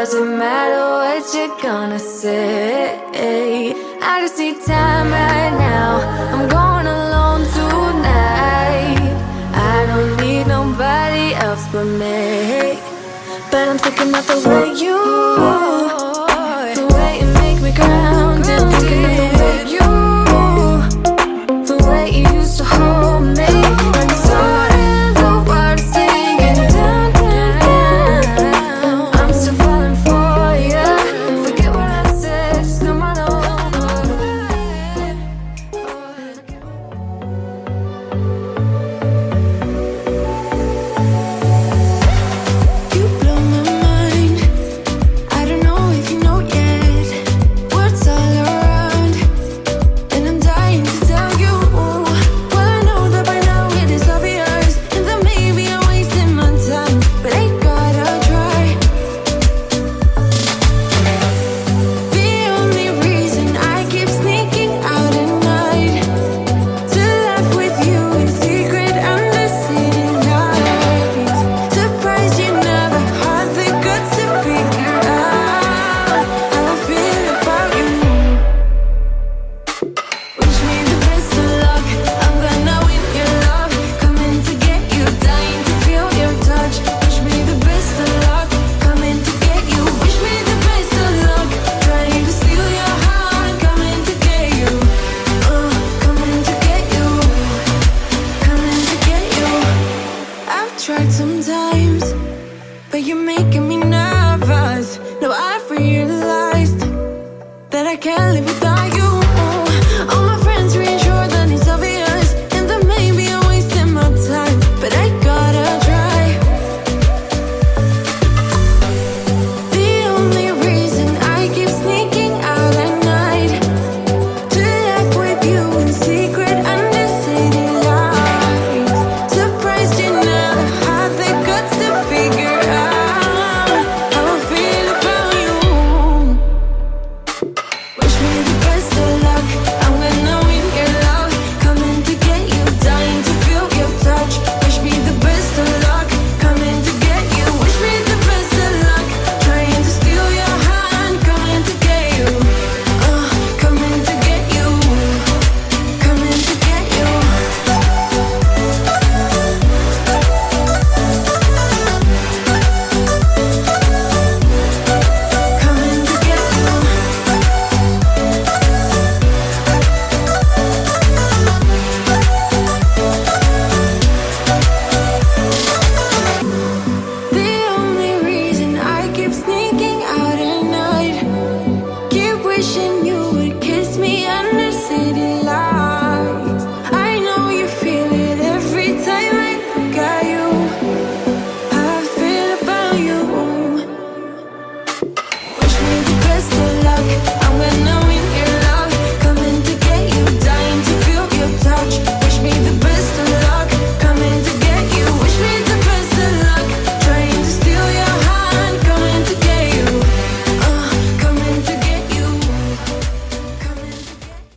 doesn't matter what you're gonna say. I just need time right now. I'm going alone tonight. I don't need nobody else but me. But I'm thinking about the way you, the way you make me grounded. I'm thinking of the way you, the way you used to hold me. Like the sun and the water singing down, down, down. I'm still falling for you. Forget what I said, just come on over. You blow my mind. I don't know if you know yet. Words all around, and I'm dying to tell you. Well, I know that by now it is obvious, and that maybe I'm wasting my time, but I gotta try. The only reason I keep sneaking out at night to laugh with you in secret under city lights. Surprised you never had the guts to figure out how I feel about you. Wish me the best of luck. I'm gonna win your love. Coming to get you, dying to feel your touch. Wish me the best of luck. Coming to get you. Wish me the best of luck. Trying to steal your heart. Coming to get you. Coming to get you. Coming to get you. I've tried sometimes, but you're making me nervous. No